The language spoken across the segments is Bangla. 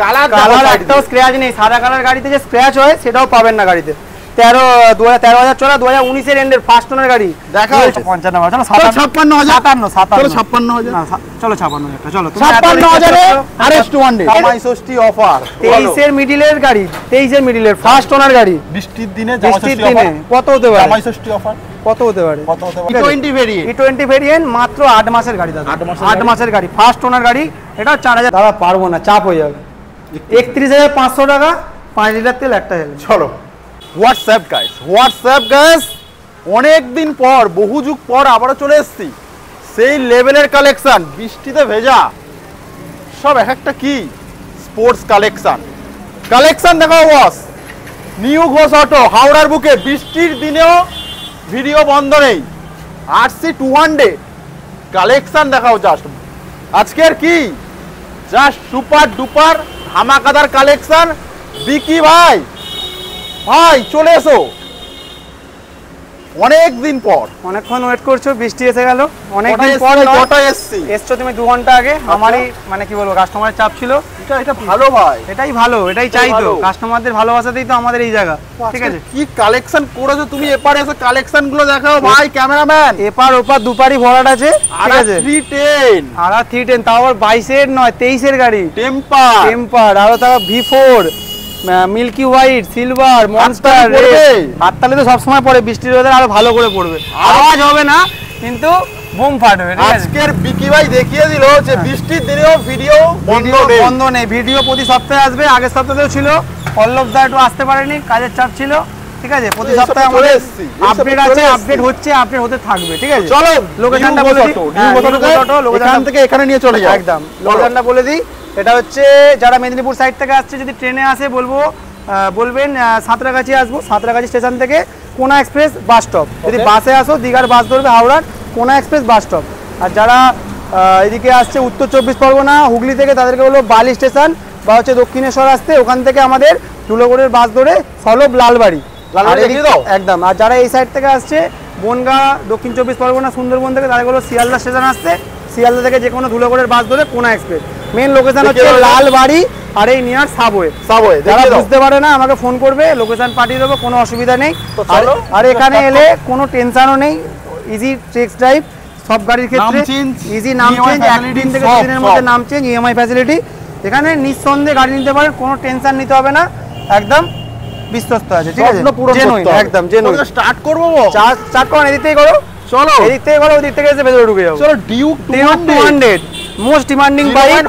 কালার একটাও স্ক্র্যাচ নেই। সাদা কালার গাড়িতে যে স্ক্র্যাচ হয় সেটাও পাবেন না গাড়িতে। 13,000 চলা 2019 এর এন্ডের ফার্স্ট ওনার গাড়ি। দেখা 55 চলো 57,000 চলো 56,000 চলো 56,000 এ আরএস 200 65 অফার 23 এর মিডলের গাড়ি, 23 এর মিডলের ফার্স্ট ওনার গাড়ি। বৃষ্টির দিনে কত হতে পারে? 65 অফার কত হতে পারে? E20 ভেরিয়েন্ট, E20 ভেরিয়েন্ট মাত্র 8 মাসের গাড়ি দাদা। 8 মাসের গাড়ি ফার্স্ট ওনার গাড়ি। এটা 4000 দাদা পারবো না, চাপ হয়ে যাবে। 31,500 টাকা 5 লিটার তেল একটা হেলে। চলো হোয়াটসঅ্যাপ গাইস অনেক দিন পর, বহু যুগ পর আবারও চলে এসেছি। সেই লেভেলের কালেকশন, বৃষ্টিতে ভেজা সব এক একটা কি স্পোর্টস কালেকশন দেখাও বস। নিউ ঘোষ অটো হাওড়ার বুকে, বৃষ্টির দিনেও ভিডিও বন্ধ নেই। RC 200 কালেকশন দেখাও জাস্ট। আজকের কি জাস্ট সুপার ডুপার ধামাকাদার কালেকশন। বিকি ভাই চলে এসো, অনেক দিন পর। অনেকক্ষণ ওয়েট করছো, বৃষ্টি এসে গেল। অনেক দিন পর এসছো তুমি 2 ঘন্টা আগে। আমারই মানে কি বলবো, কাস্টমারের চাপ ছিল। এটা ভালো ভাই, এটাই ভালো, এটাই চাই তো। কাস্টমারদের ভালোবাসাতেই তো আমাদের এই জায়গা। ঠিক আছে, কি কালেকশন করেছো তুমি। এপারে এসে কালেকশন গুলো দেখাও ভাই ক্যামেরাম্যান। এপার ওপার দুপারি ভরাট আছে। ঠিক আছে, 310 আর 310 তাও আবার 22 এর নয় 23 এর গাড়ি। টেম্পার আরো তাও V4 milky white silver monster. হাততালি তো সবসময় পড়ে, বৃষ্টির ওয়েদার আরো ভালো করে পড়বে। আওয়াজ হবে না কিন্তু বুম ফাটবে। আজকের বিকি ভাই দেখিয়ে দিল যে বৃষ্টির দিনেও ভিডিও বন্ধ নেই। ভিডিও প্রতি সপ্তাহে আসবে। আগের সপ্তাহেও ছিল, পল্লব দা একটু আসতে পারেনি, কাজের চাপ ছিল। ঠিক আছে, প্রতি সপ্তাহে আমাদের আপডেট আছে, আপডেট হচ্ছে, আপডেট হতে থাকবে। ঠিক আছে, চলো লোকেশনটা বলে দিই। এখান থেকে এখানে নিয়ে চলে যাও। একদম লোকেশনটা বলে দিই। এটা হচ্ছে যারা মেদিনীপুর সাইড থেকে আসছে, যদি ট্রেনে আসে বলবেন সাঁতরাগাছি আসবো। সাঁতরাগাছি স্টেশন থেকে কোনা এক্সপ্রেস বাস স্টপ। যদি বাসে আসো দীঘার বাস ধরবে হাওড়ার কোনা এক্সপ্রেস বাস স্টপ। আর যারা এদিকে আসছে উত্তর 24 পরগনা হুগলি থেকে, তাদেরকে হলো বালি স্টেশন বা হচ্ছে দক্ষিণেশ্বর আসতে, ওখান থেকে আমাদের ধুলোগড়ের বাস ধরে সলভ লালবাড়ি একদম। আর যারা এই সাইড থেকে আসছে বনগাঁ দক্ষিণ 24 পরগনা সুন্দরবন থেকে, তাদেরকে হলো শিয়ালদা স্টেশন আসতে, শিয়ালদা থেকে যে কোনো ধুলোগড়ের বাস ধরে কোনা এক্সপ্রেস। মেন লোকেশন হচ্ছে লালবাড়ি আর এই নিয়ার সাবওয়ে। যারা বুঝতে পারে না আমাকে ফোন করবে, লোকেশন পাঠিয়ে দেবো, কোনো অসুবিধা নেই। আর এখানে এলে কোনো টেনশনও নেই, ইজি টেক্স ড্রাইভ সব গাড়ির ক্ষেত্রে। ইজি নাম চেঞ্জ, 1 দিন থেকে 2 দিনের মধ্যে নাম চেঞ্জ, EMI ফ্যাসিলিটি। এখানে নিঃসন্দেহে গাড়ি নিতে পারেন, কোনো টেনশন নিতে হবে না, একদম বিশ্বস্ত আছে। ঠিক আছে, একদম জেনুইন। স্টার্ট করবো, স্টার্ট করুন। এদিক থেকে করো, চলো এদিক থেকে করো, ওদিক থেকে এসে ভেতরে ঢুকে যাও। চলো ডিউক 200 মোস্ট ডিমান্ডিং বাইক,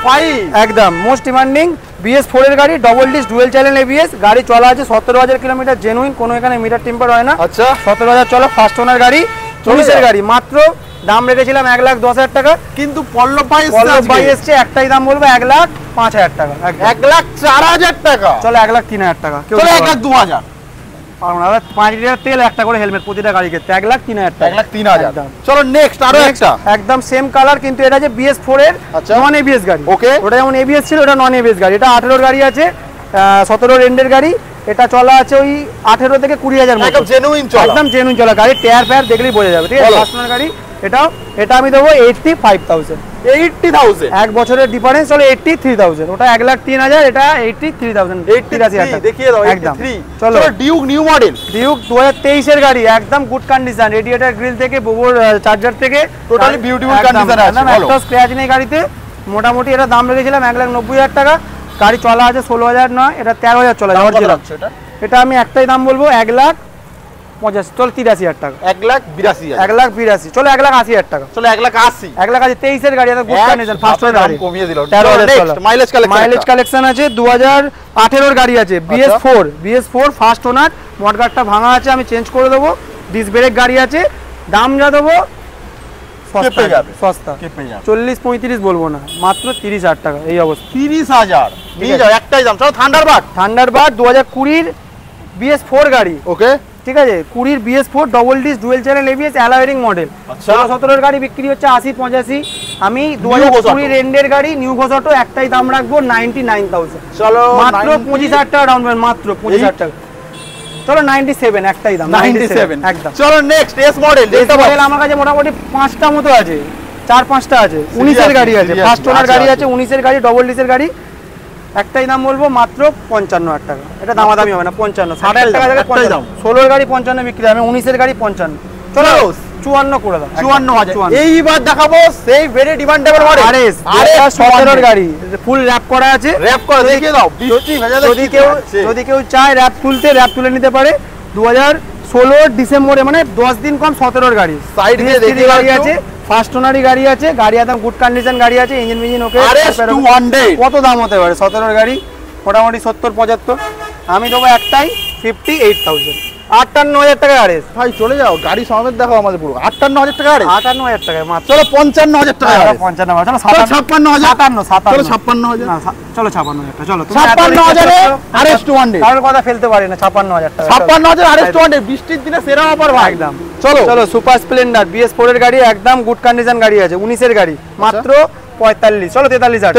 একদম মোস্ট ডিমান্ডিং। BS4 এর গাড়ি, double disc dual channel ABS গাড়ি। চলা আছে 17,000 কিলোমিটার, জেনুইন, কোনো এখানে মিটার টেম্পার হয় না। আচ্ছা 17,000 চলা, ফার্স্ট ওনার গাড়ি, 24 এর গাড়ি। মাত্র দাম রেখেছিলাম 1,10,000 টাকা, কিন্তু পল্লব ভাই এসছে একটাই দাম বলবো 1,05,000 টাকা। 1,04,000 টাকা। চলো 1,03,000 টাকা। চলো 1,02,000। 5 লিটার তেল, একটা করে হেলমেট প্রতিটা গাড়ি ক্ষেত্রে, 1,03,000 টাকা। 1,03,000। চলো নেক্সট আরো একটা একদম সেম কালার, কিন্তু এটা যে BS4 এর নন ABS গাড়ি। ওকে, ওটা যেমন ABS ছিল, ওটা নন ABS গাড়ি। এটা 18 গাড়ি আছে, 17 এন্ডের গাড়ি। এটা চলা আছে ওই 18 থেকে 20,000 মতো। একদম জেনুইন চলা, একদম জেনুইন চলা গাড়ি। টায়ার ফায়ার দেখলেই বোঝা যাবে। ঠিক আছে, ফার্স্ট ওনার গাড়ি। এটা আমি দেবো 85,000। 80,000 এক বছরের ডিফারেন্স। চলো 83,000। ওটা 1,03,000, এটা 83,000। 83,000 দেখিয়ে দাও। একদম। চলো ডিউক নিউ মডেল, ডিউক 2023 এর গাড়ি, একদম গুড কন্ডিশন। রেডিয়েটর গ্রিল থেকে বোবর চার্জার থেকে টোটালি বিউটিফুল কন্ডিশন আছে। একটা স্ক্র্যাচ নেই গাড়িতে। মোটামুটি এটা দাম রেখেছিলাম 1,90,000 টাকা। গাড়ি চলা আছে 16,000 নয়, এটা 13,000 চলা আছে। এটা আমি একটাই দাম বলবো 1,85,000। চলো 83,000 টাকা। 1,82,000। 1,82,000 চলো 1,80,000 টাকা। চলো 1,80,000। 1,80,000 23 এর গাড়ি, এটা গুড কন্ডিশন, ফার্স্ট ওনার গাড়ি, কমিয়ে দিল। 13,000 মাইলেজ কালেকশন আছে। 2018 এর গাড়ি আছে, BS4 ফার্স্ট ওনার। মডগার্ডটা ভাঙা আছে, আমি চেঞ্জ করে দেবো। ডিস্ক ব্রেক গাড়ি আছে। দাম যা দেবো সস্তা, 40-35 বলবো না, মাত্র 30,000 টাকা। এই অবস্থা 30,000 নিয়ে যাও, একটাই দাম। চলো থান্ডারবার্ড 2020 BS4 গাড়ি। ওকে, ঠিক আছে, 20 BS4 double disc dual channel ABS allowing model. 17 এর গাড়ি বিক্রি হচ্ছে 80-85। আমি 2020 এন্ডের গাড়ি নিউ ঘোষ অটো, একটাই দাম রাখবো 99,000। চলো মাত্র 25,000 টাকা ডাউন পেমেন্ট, মাত্র 25,000 টাকা। চলো 97, একটাই দাম 97 একদম। চলো নেক্সট এস মডেল। আমার কাছে মোটামুটি 5টা মতো আছে, 4-5টা আছে। 19 এর গাড়ি আছে, ফার্স্ট ওনার গাড়ি আছে, 19 এর গাড়ি, ডবল ডিস্কের গাড়ি। একটাই দাম বলবো মাত্র 55,000 টাকা। এটা দামাদামি হবে না, 55 60,000 টাকা থেকে একটাই দাম। 16 এর গাড়ি 55 বিক্রি, আমি 19 এর গাড়ি 55। চলো 54 করে দাও। 54,000। এইবার দেখাবো সেই ভেরি ডিমান্ডেবল মডেল আরএস 17 এর গাড়ি, ফুল র‍্যাপ করা আছে। র‍্যাপ করে দেখিয়ে দাও। যদি কেউ চায় র‍্যাপ তুলতে, র‍্যাপ তুলে নিতে পারে। 2016 ডিসেম্বরে, মানে 10 দিন কম 17 এর গাড়ি। সাইড দিয়ে দেখিয়ে গাড়ি আছে, ফার্স্ট ওনারই গাড়ি আছে, গাড়ি একদম গুড কন্ডিশন গাড়ি আছে, ইঞ্জিন মিঞ্জিন ওকে। আরএস 200 কত দাম হতে পারে 17 এর গাড়ি? মোটামুটি 70-75। আমি দেবো একটাই 58,000, 58,000 টাকা আরএস। ভাই চলে যাও, গাড়ি সমেত দেখো আমাদের পুরো 58,000 টাকা আরে 58,000 টাকা মাত্র। চলো 55,000 টাকা আরে 55, চলো 57,000 চলো 57,000 না চলো 56,000 টাকা। চলো 56,000 এ আরএস 200। কারোর কথা ফেলতে পারি না, 56,000 টাকা। 56,000 আরএস 200 বৃষ্টির দিনে সেরা অফার ভাই। একদম। চলো চলো সুপার স্প্লেন্ডার BS4 এর গাড়ি, একদম গুড কন্ডিশন গাড়ি আছে, 19 এর গাড়ি, মাত্র 45। চলো 43,000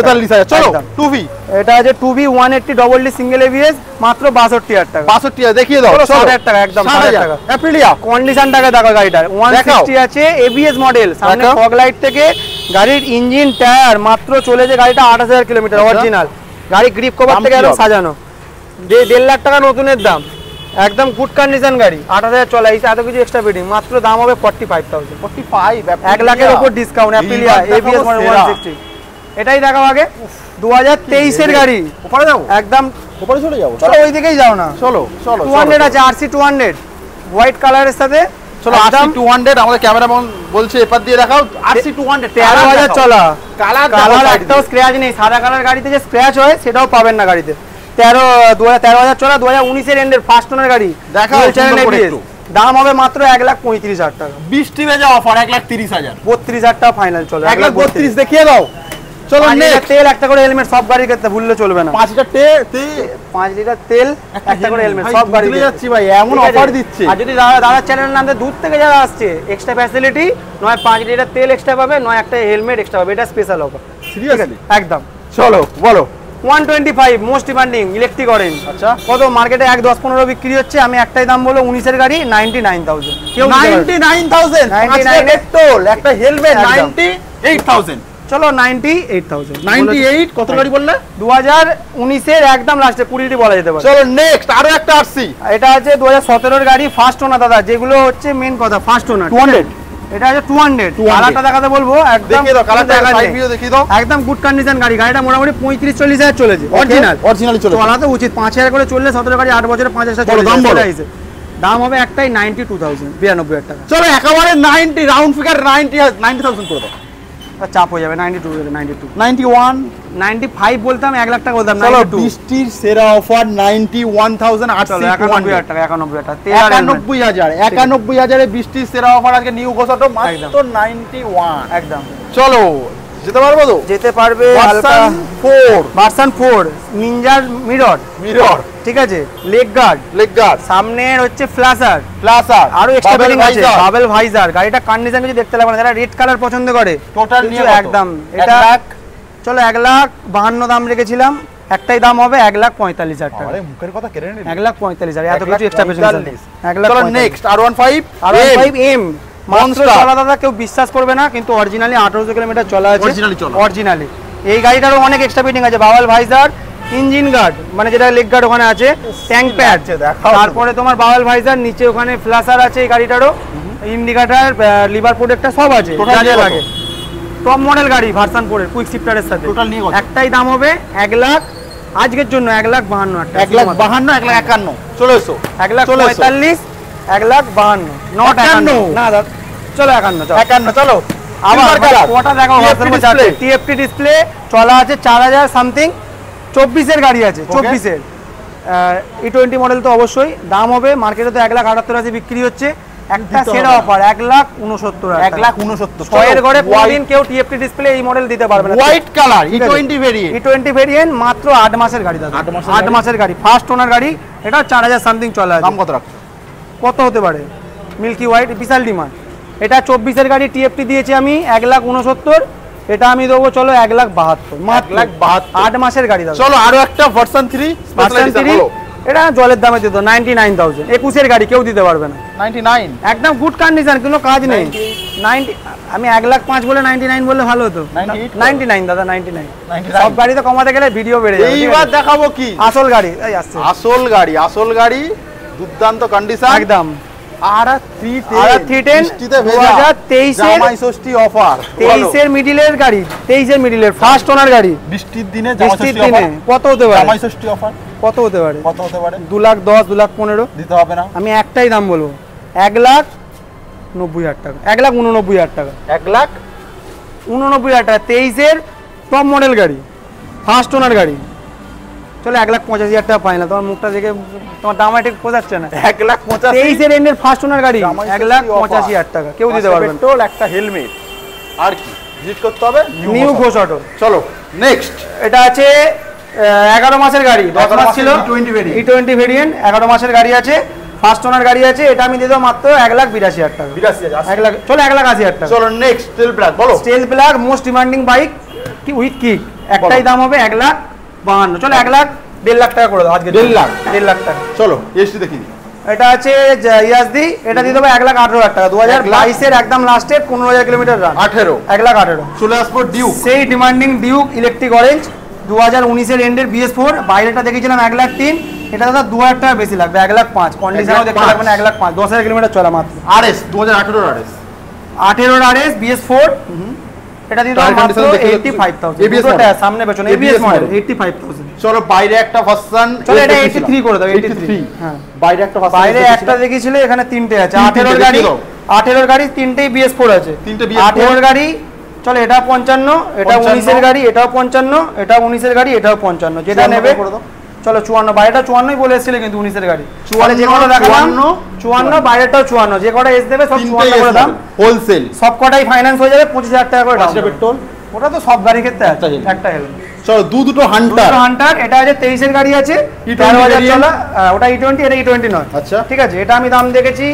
চলো একদম। 2V এটা আছে 2B 180 double D single ABS, মাত্র 62,000 টাকা। 62,000 দেখিয়ে দাও। চলো চলো 60,000 টাকা, একদম 60,000 টাকা। অ্যাপ্রিলিয়া কন্ডিশনটাকে দেখো গাড়িটার, 160 আছে, ABS মডেল, সামনে দেখাও। ফগ লাইট থেকে গাড়ির ইঞ্জিন টায়ার, মাত্র চলেছে গাড়িটা 8,000 কিলোমিটার অরিজিনাল। গাড়ি গ্রিপ কভার দাম থেকে কি একদম হবে? সাজানো, 1.5 লাখ টাকা নতুনের দাম, একদম গুড কন্ডিশন গাড়ি, 8,000 চলা, এই এত কিছু এক্সট্রা ফিটিং, মাত্র দাম হবে 45,000। 45 1 লাখের উপর ডিসকাউন্ট। Aprilia ABS model 160। এটাই দেখাও আগে 2023 এর গাড়ি। উপরে যাবো, একদম উপরে চলে যাবো। চলো ওই দিকেই যাও না। চলো চলো 200 আছে, RC 200 হোয়াইট কালারের সাথে। চলো RC 200 আমাদের ক্যামেরাম্যান বলছে এপার দিয়ে দেখাও। RC 200 13,000 চলা, কালার কালার একটাও স্ক্র্যাচ নেই। সাদা কালার গাড়িতে যে স্ক্র্যাচ হয় সেটাও পাবেন না গাড়িতে। 13,000 চলা, 2019 এর এন্ডের ফার্স্ট ওনার গাড়ি। দেখাও সুন্দর করে একটু। দাম হবে মাত্র 1,35,000 টাকা। বৃষ্টি ভেজা অফার 1,30,000 32,000 টাকা ফাইনাল চলে। 1,32,000 দেখিয়ে দাও। চলো 5 লিটার নেক্সট তেল, একটা করে হেলমেট, সব গাড়ির ক্ষেত্রে ভুললে চলবে না। 5 লিটার 5 লিটার তেল, একটা করে হেলমেট, সব গাড়ি যাচ্ছি ভাই, এমন অফার দিচ্ছে। আর যদি দাদার চ্যানেলের নামে দূর থেকে যারা আসছে, এক্সট্রা ফ্যাসিলিটি, নয় 5 লিটার তেল এক্সট্রা পাবে, নয় একটা হেলমেট এক্সট্রা পাবে। এটা স্পেশাল অফার। সিরিয়াসলি একদম। চলো বলো। 125 মোস্ট ডিমান্ডিং ইলেকট্রিক অরেঞ্জ। আচ্ছা কত মার্কেটে 1,10-15 বিক্রি হচ্ছে, আমি একটাই দাম বলবো 19 এর গাড়ি 99,000। কেউ 99,000 পেট্রোল একটা হেলমেট 98,000। চলো 98,000। 98 কত গাড়ি বললে? 2019 এর একদম লাস্টে 20টি বলা যেতে পারে। চলো নেক্সট আরো একটা RC। এটা আছে 2017 এর গাড়ি, ফার্স্ট ওনার দাদা, যেগুলো হচ্ছে মেন কথা ফার্স্ট ওনার। 200 এটা আছে 200। কালারটা দেখাতে বলবো, একদম দেখিয়ে দাও কালারটা, সাইড ভিউ দেখিয়ে দাও। একদম গুড কন্ডিশন গাড়ি। গাড়িটা মোটামুটি 35-40 হাজার চলেছে অরিজিনাল। অরিজিনালি চলে চলা তো উচিত, 5,000 করে চললে 17 গাড়ি 8 বছরে 5,000 চলে দাম বলো। যায়। দাম হবে একটাই 92,000, 92,000 টাকা। চলো একেবারে 90 রাউন্ড ফিগার 90,000 করে দাও। চাপ হয়ে যাবে 92, 91 95 বলতাম, 1 লাখ টাকা বলতাম। চলো 92 বৃষ্টির সেরা অফার 91,000 RC 91,000 টাকা, 91,000 টাকা। 91,000 এ বৃষ্টির সেরা অফার আজকে নিউ ঘোষাটো মাত্র 91। একদম চলো যেতে পারবো তো? যেতে পারবে। ভার্সন 4 ভার্সন 4 নিনজার মিরর, ঠিক আছে, লেগ গার্ড, সামনের হচ্ছে ফ্ল্যাশার, আরো এক্সট্রা ফিটিং আছে, বাবেল ভাইজার। গাড়িটা কন্ডিশন কিছু দেখতে লাগবে না, যারা রেড কালার পছন্দ করে টোটাল নিয়ে একদম। এটা চলো 1,52,000 দাম রেখেছিলাম, একটাই দাম হবে 1,45,000 টাকা। আরে মুখের কথা কেড়ে নিলি। 1,45,000, এত কিছু এক্সট্রা ফিটিং আছে। চলো নেক্সট R15 M মাত্র চলা দাদা, কেউ বিশ্বাস করবে না, কিন্তু অরিজিনালি 1800 কিলোমিটার চলা আছে। অরিজিনালি এই গাড়িটারও অনেক এক্সট্রা ফিটিং আছে, বাবেল ভাইজার, ইঞ্জিন গার্ড, মানে যেটা লেগ গার্ড ওখানে আছে, ট্যাঙ্ক প্যাড, তারপরে তোমার বাবেল ভাইজার, নিচে ওখানে ফ্ল্যাশার আছে এই গাড়িটারও, ইন্ডিকেটর, লিভার প্রোটেক্টর সব আছে, যা লাগে। টপ মডেল গাড়ি ভার্সন 4 এর কুইক শিফটারের সাথে। একটাই দাম হবে 1 লাখ, আজকের জন্য 1,52,000 টাকা। 1,52,000 1,51,000 চলে এসো। 1,45,000 1,52,000 নট 51 না দাদা। চলো 51 চলো। আবার কটা দেখো, TFT ডিসপ্লে চলা আছে 4,000 সামথিং। 24 এর গাড়ি আছে, 24 এর E20 মডেল তো অবশ্যই। দাম হবে মার্কেটে তো 1,78,000 বিক্রি হচ্ছে, একটা সেরা অফার 1,69,000 টাকা। 1,69,000 ছয়ের ঘরে কোনদিন কেউ TFT ডিসপ্লে এই মডেল দিতে পারবে না। White colour E20 variant, E20 variant, মাত্র 8 মাসের গাড়ি দাদা, 8 মাসের গাড়ি, ফার্স্ট ওনার গাড়ি। এটা 4,000 সামথিং চলা আছে। দাম কত রাখ? কত হতে পারে? মিল্কি হোয়াইট বিশাল ডিমান্ড। এটা 24 এর গাড়ি, TFT দিয়েছি আমি 1,69,000, এটা আমি দেবো চলো 1,72,000, মাত্র 1,72,000, 8 মাসের গাড়ি দাদা। চলো আরো একটা ভার্সন 3 ভার্সন 3 এটা জলের দামে দিত 99,000, 21-এর গাড়ি কেউ দিতে পারবে না। 99 একদম গুড কন্ডিশন, কোনো কাজ নেই। 90, আমি 1,05,000 বলে 99 বললে ভালো হতো। 99 দাদা, 99। সব গাড়ি তো কমাতে গেলে ভিডিও বেড়ে যাবে। এইবার দেখাবো কি আসল গাড়ি, এই আসছে আসল গাড়ি, দুর্দান্ত কন্ডিশন একদম। R310 2023 এর জামাই ষষ্ঠী অফার, 23 এর মিডিলের গাড়ি, 23 এর মিডিলের ফার্স্ট ওনার গাড়ি। বৃষ্টির দিনে বৃষ্টির দিনে কত হতে পারে? জামাই ষষ্ঠী অফার কত হতে পারে? 2,10,000 2,15,000 দিতে হবে না। আমি একটাই দাম বলবো, 1,90,000 টাকা, 1,89,000 টাকা, 1,89,000 টাকা। 23 এর টপ মডেল গাড়ি, ফার্স্ট ওনার গাড়ি। চলো 1,85,000 টাকা পাই না, তোমার মুখটা দেখে তোমার দাম ঠিক বোঝাচ্ছে না। 1,85,000 23 এর এন্ডের ফার্স্ট ওনার গাড়ি, 1,85,000 টাকা, কেউ দিতে পারবে না। পেট্রোল, একটা হেলমেট, আর কি ভিজিট করতে হবে নিউ ঘোষ অটো। চলো নেক্সট। এটা আছে 11 মাসের গাড়ি, 10 মাস ছিল, E20 ভেরিয়েন্ট, 11 মাসের গাড়ি আছে, ফার্স্ট ওনার গাড়ি আছে। এটা আমি দিয়ে দেবো মাত্র 1,82,000 টাকা। 1,00,000, চলো 1,80,000 টাকা। চলো নেক্সট, স্টিল ব্ল্যাক বলো। Steel black most demanding bike কি উইথ কিক, একটাই দাম হবে 1,52,000। চলো 1,00,000 টাকা করে দাও আজকে। 1,50,000 টাকা। চলো এসটি দেখি। এটা আছে ইয়াজদি, এটা দিয়ে দেবো 1,18,000 টাকা। 2022 এর একদম লাস্টে 15,000 কিলোমিটার রান। 1,18,000। চলে আসবো ডিউক, সেই ডিমান্ডিং ডিউক ইলেকট্রিক অরেঞ্জ, 2019 এর এন্ডের BS4। বাইরেটা দেখেছিলাম 1,03,000, এটা দাদা 2,000 টাকা বেশি লাগবে, 1,05,000। কন্ডিশনও দেখতে লাগবে না, 1,05,000। 10,000 কিলোমিটার চলা মাত্র। RS 2018 RS, 18 RS BS4, এটা দিয়ে দেবো মাত্র 85,000। দুটোটা সামনে পেছনে ABS মডেল, 85,000। চলো বাইরে একটা ভার্সন, চলো এটা 83 করে দাও। 83, হ্যাঁ বাইরে একটা ভার্সন, বাইরে একটা দেখেছিলে, এখানে তিনটে আছে। 18 গাড়ি, 18 গাড়ি তিনটেই BS4 আছে। 18 গাড়ি। চলো এটা 55, এটা 19 এর গাড়ি, এটাও 55, এটা 19 এর গাড়ি, এটাও 55। যেটা নেবে চলো 54, বাইরেটা 54ই বলে এসেছিলে কিন্তু 19 এর গাড়ি। 54 যে কটা দেখালাম 54, বাইরেটাও 54, যে কটা এস দেবে সব 54 করে দাম। হোলসেল সব কটাই ফাইন্যান্স হয়ে যাবে, 25,000 টাকা করে দাম। পেট্রোল ওটা তো সব গাড়ির ক্ষেত্রে একটা হেলমেট। চলো দুটো হান্টার, এটা আছে 23 এর গাড়ি আছে, 13,000 চলা। ওটা E20, এটা E20 নয়। আচ্ছা ঠিক আছে, এটা আমি দাম দেখেছি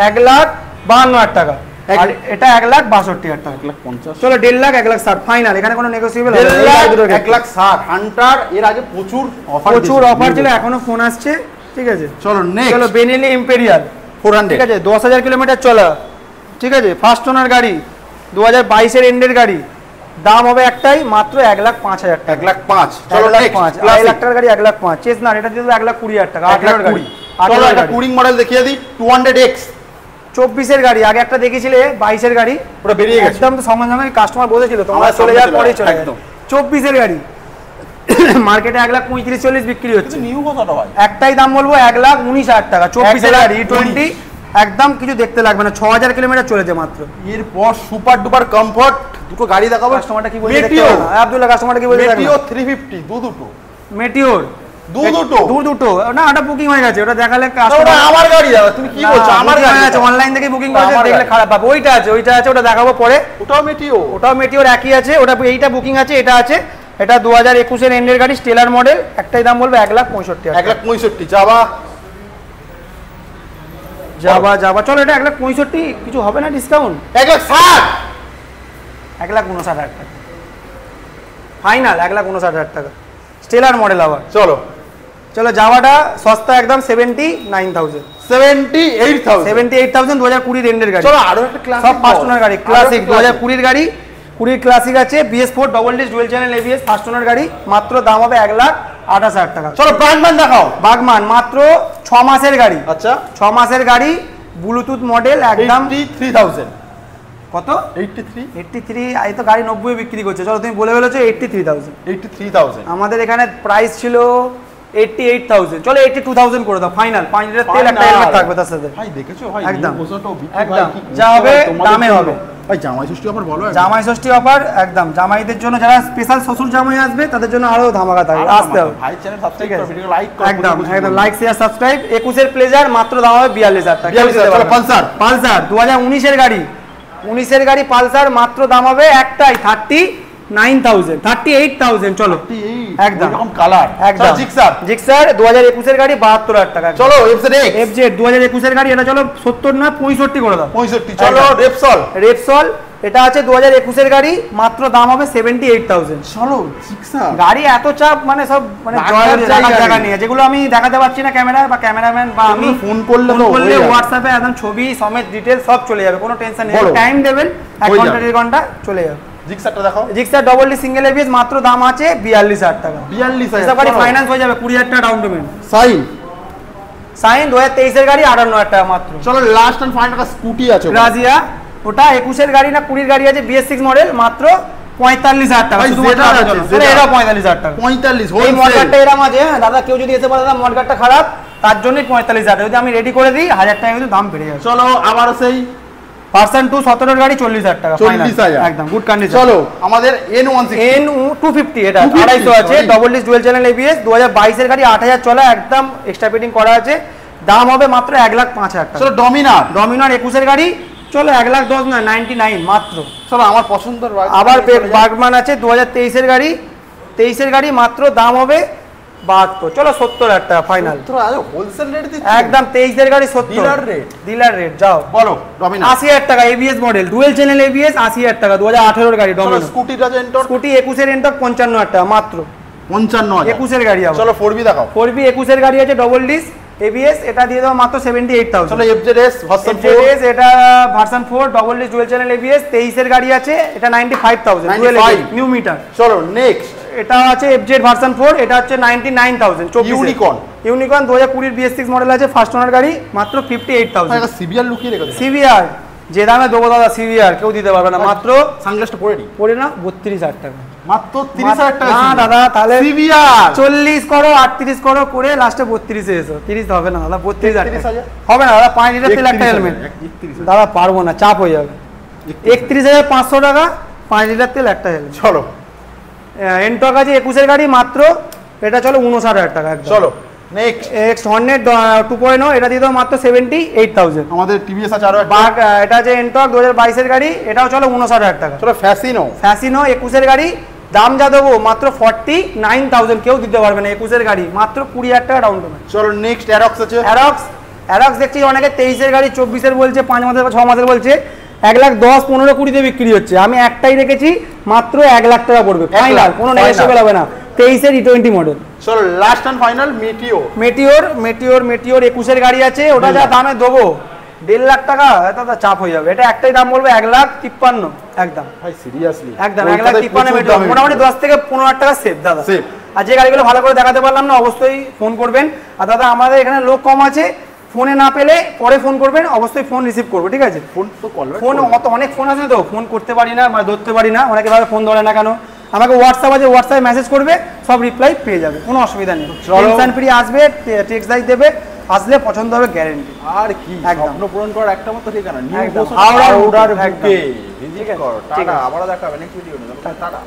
1,52,000 টাকা, আর এটা 1,62,000 টাকা। 1,50,000। চলো 1,50,000, 1,60,000 ফাইনাল, এখানে কোনো নেগোসিয়েবল হবে না। 1,60,000 হান্টার, এর আগে প্রচুর অফার ছিল, এখনো ফোন আসছে। ঠিক আছে চলো নেক্সট। চলো বেনেলি ইম্পেরিয়াল 400, ঠিক আছে 10,000 কিলোমিটার চলা। ঠিক আছে ফার্স্ট ওনার গাড়ি, 2022 এর এন্ডের গাড়ি, দাম হবে একটাই মাত্র 1,05,000 টাকা। 1,05,000। চলো 1,05,000, 1,00,000 টাকার গাড়ি 1,05,000। চেসনার এটা দিয়ে 1,20,000 টাকা। 18 গাড়ি, চলো একটা টুরিং মডেল দেখিয়ে দিই, 200X 24 এর গাড়ি। আগে একটা দেখেছিলে 22 এর গাড়ি, পুরো বেরিয়ে গেছে একদম তো সঙ্গে সঙ্গে কাস্টমার বলেছিল তোমরা চলে যাওয়ার পরেই চলে একদম। 24 এর গাড়ি মার্কেটে 1,35,000-40 বিক্রি হচ্ছে। নিউ কথাটা ভাই, একটাই দাম বলবো 1,19,000 টাকা। 24 এর গাড়ি E20, একদম কিছু দেখতে লাগবে না, 6,000 কিলোমিটার চলেছে মাত্র। এরপর সুপার ডুপার কমফর্ট দুটো গাড়ি দেখাবো। কাস্টমারটা কি বলছে দেখতে পারো না আব্দুল্লাহ, কাস্টমারটা কি বলছে দেখো। মেটিওর 350 দুটো, মেটিওর দুটো না, ওটা বুকিং হয়ে গেছে, ওটা দেখালে ওটা আমার গাড়ি দাদা, তুমি কি বলছো? আমার গাড়ি আছে, অনলাইন থেকে বুকিং করেছে, দেখলে খারাপ পাবে। ওইটা আছে, ওটা দেখাবো পরে। ওটাও মেটিওর একই আছে, ওটা এইটা বুকিং আছে, এটা আছে। এটা 2021 এর এন্ডের গাড়ি, স্টেলার মডেল, একটাই দাম বলবো 1,65,000। 1,65,000 যাবা চলো এটা 1,65,000, কিছু হবে না ডিসকাউন্ট? 1,60,000, 1,59,000 টাকা ফাইনাল, 1,59,000 টাকা স্টেলার মডেল। আবার চলো যাওয়াটা সস্তা একদম 79,000, 78,000 2020 এন্ডের গাড়ি। চলো আরো একটা ক্লাসিক, সব ফার্স্ট ওনার গাড়ি, ক্লাসিক 2020 গাড়ি, 20 ক্লাসিক আছে, BS4 double disk dual channel ABS, first owner গাড়ি, মাত্র দাম হবে 1,28,000 টাকা। চলো বাগমান দেখাও। বাগমান মাত্র 6 মাসের গাড়ি। আচ্ছা 6 মাসের গাড়ি, ব্লুটুথ মডেল, একদম 83,000। কত? 83 এই তো গাড়ি 90 বিক্রি করছে। চলো তুমি বলে ফেলেছো 83,000। আমাদের এখানে প্রাইস ছিল 88,000। চলো 82,000 করে দাও ফাইনাল। 5 লিটার তেল, একটা হেলমেট থাকবে তার সাথে। ভাই দেখেছো ভাই, একদম একদম যা হবে দামে হবে ভাই। জামাই ষষ্ঠী অফার বলো। জামাই ষষ্ঠী অফার একদম, জামাইদের জন্য, যারা স্পেশাল শ্বশুর জামাই আসবে তাদের জন্য আরো ধামাকা থাকবে, আসতে হবে। ভাই চ্যানেল সাবস্ক্রাইব করো, ভিডিও লাইক করো, একদম লাইক শেয়ার সাবস্ক্রাইব। 21 এর প্লেজার মাত্র দাম হবে 42,000 টাকা। চলো পালসার 2019 এর গাড়ি, 19 এর গাড়ি পালসার, মাত্র দাম হবে একটাই 39,000, 38,000। চলো একদম কালার, একদম জিক্সার 2021 এর গাড়ি 72,000 টাকা। চলো FZ 2021 এর গাড়ি, এটা চলো 70 না 65 করে দাও। 65। চলো রেপসল এটা আছে 2021 গাড়ি, মাত্র দাম হবে 78,000। চলো জিক্সার গাড়ি এত চাপ মানে সব মানে রাখার জায়গা নিয়ে, যেগুলো আমি দেখাতে পারছি না ক্যামেরায় বা ক্যামেরাম্যান বা আমি ফোন করলে হোয়াটসঅ্যাপে একদম ছবি সমেত ডিটেইলস সব চলে যাবে, কোনো টেনশন নেই। টাইম দেবেন 1 ঘন্টা 1.5 ঘন্টা চলে যাবে। জিক্সারটা দেখাও। Gixxer double D single ABS, মাত্র দাম আছে 42,000 টাকা। 42,000 এসব গাড়ি ফাইন্যান্স হয়ে যাবে, 20,000 টাকা ডাউন পেমেন্ট। সাইন 2023 এর গাড়ি 58,000 টাকা মাত্র। চলো লাস্ট এন্ড ফাইনাল একটা স্কুটি আছে গ্রাজিয়া, ওটা 21 এর গাড়ি না 20 এর গাড়ি আছে, BS6 মডেল, মাত্র 45,000 টাকা। এটা 45,000 টাকা। 45 এই মডগার্ডটা এরকম আছে। হ্যাঁ দাদা, কেউ যদি এসে বলে দাদা মডগার্ডটা খারাপ, তার জন্যই 45,000 টাকা। যদি আমি রেডি করে দিই 1,000 টাকা কিন্তু দাম বেড়ে যাবে। চলো আবার সেই পার্সন 2 17 এর গাড়ি 40,000 টাকা, 40,000 একদম গুড কন্ডিশন। চলো আমাদের N250, এটা 250 আছে, double disc dual channel ABS, 2022 এর গাড়ি, 8,000 চলা, একদম এক্সট্রা ফিটিং করা আছে, দাম হবে মাত্র 1,05,000 টাকা। চলো ডমিনার 21 এর গাড়ি, চলো 1,10,000 না 99 মাত্র। চলো আমার পছন্দের আবার বার্গম্যান আছে 2023 এর গাড়ি, 23 এর গাড়ি, মাত্র দাম হবে 72, চলো 70,000 টাকা ফাইনাল। হোলসেল রেট দিচ্ছি একদম 23 এর গাড়ি 70, ডিলার রেট যাও বলো। ডমিনার 80,000 টাকা, ABS model, dual channel ABS, 80,000 টাকা, 2018 এর গাড়ি ডমিনার। স্কুটিটা আছে এন্টর, স্কুটি 21 এর এন্টর 55,000 টাকা মাত্র। 55,000 21 এর গাড়ি আবার। চলো 4B দেখাও। 4B 21 এর গাড়ি আছে, ডবল ডিস ABS, এটা দিয়ে দাও মাত্র 78,000। চলো FZS ভার্সন 4, এটা version 4 double disc dual channel ABS, 23 এর গাড়ি আছে, এটা 95,000 নিউ মিটার। চলো নেক্সট এটা আছে FZ ভার্সন 4, এটা হচ্ছে 99,000 ইউনিকর্ন 2020 BS6 মডেল আছে, ফার্স্ট ওনার গাড়ি, মাত্র 58,000। এটা সিবিআর লুকিয়ে রেখেছে। সিভিআর যে দামে দেবো দাদা, সিভিআর কেউ দিতে পারবে না, মাত্র সানগ্লাসটা পরে নি পড়ে না 32,000 টাকা, মাত্র 30,000 টাকা। না দাদা, তাহলে সিভিআর 40 করো 38 করো করে লাস্টে 32 এ এসো। 30 হবে না দাদা, 32,000 হবে না দাদা। 5 লিটার তেল একটা হেলমেট দাদা পারবো না, চাপ হয়ে যাবে। 31,500 টাকা, 5 লিটার তেল একটা হেলমেট। চলো এনটক আছে 21 এর গাড়ি, মাত্র এটা চলো 59,000 টাকা। চলো নেক্সট হর্নেট 2.0, এটা দিয়ে দাও মাত্র 78,000। আমাদের টিভিএস আছে আরো বাগ, এটা আছে এনটক 2022 এর গাড়ি, এটাও চলো 59,000 টাকা। চলো ফ্যাসিনো 21 এর গাড়ি, দাম যা দেবো মাত্র 49,000, কেউ দিতে পারবে না। 21 এর গাড়ি, মাত্র 20,000 টাকা ডাউন পেমেন্ট। চলো নেক্সট অ্যারক্স আছে। অ্যারক্স দেখছি অনেকে 23 এর গাড়ি 24 এর বলছে, 5 মাসের বা 6 মাসের বলছে, 1,10,000 15 20 বিক্রি হচ্ছে। আমি একটাই রেখেছি, মাত্র 1,00,000 টাকা পড়বে ফাইনাল, কোনো নেগোশিয়েবল হবে না। 23 এর E20 মডেল। চলো লাস্ট এন্ড ফাইনাল মেটিওর 21 এর গাড়ি আছে, ওটা যা দামে দেবো 1,50,000 টাকা, এটা তো চাপ হয়ে যাবে। এটা একটাই দাম বলবো 1,53,000 একদম। ভাই সিরিয়াসলি একদম 1,53,000 মেটিওর, মোটামুটি 10 থেকে 15,000 টাকা সেভ দাদা। আর যে গাড়িগুলো ভালো করে দেখাতে পারলাম না, অবশ্যই ফোন করবেন। আর দাদা আমাদের এখানে লোক কম আছে, ফোনে না পেলে পরে ফোন করবেন, অবশ্যই ফোন রিসিভ করবো, ঠিক আছে? ফোন অনেক ফোন আছে তো, ফোন করতে পারি না, মানে ধরতে পারি না, অনেকে ভাবে ফোন ধরে না কেন। আমাকে হোয়াটসঅ্যাপ আছে, হোয়াটসঅ্যাপে মেসেজ করবে, সব রিপ্লাই পেয়ে যাবে, কোনো অসুবিধা নেই। টেনশন ফ্রি আসবে, টেক্সট দাই দেবে, আসলে পছন্দ হবে গ্যারেন্টি। আর কি স্বপ্ন পূরণ করার একটা মতো ঠিকানা, হাওড়া রোডার ভিজিট করো। টাটা, আবার দেখাবে নেক্সট ভিডিও। টাটা।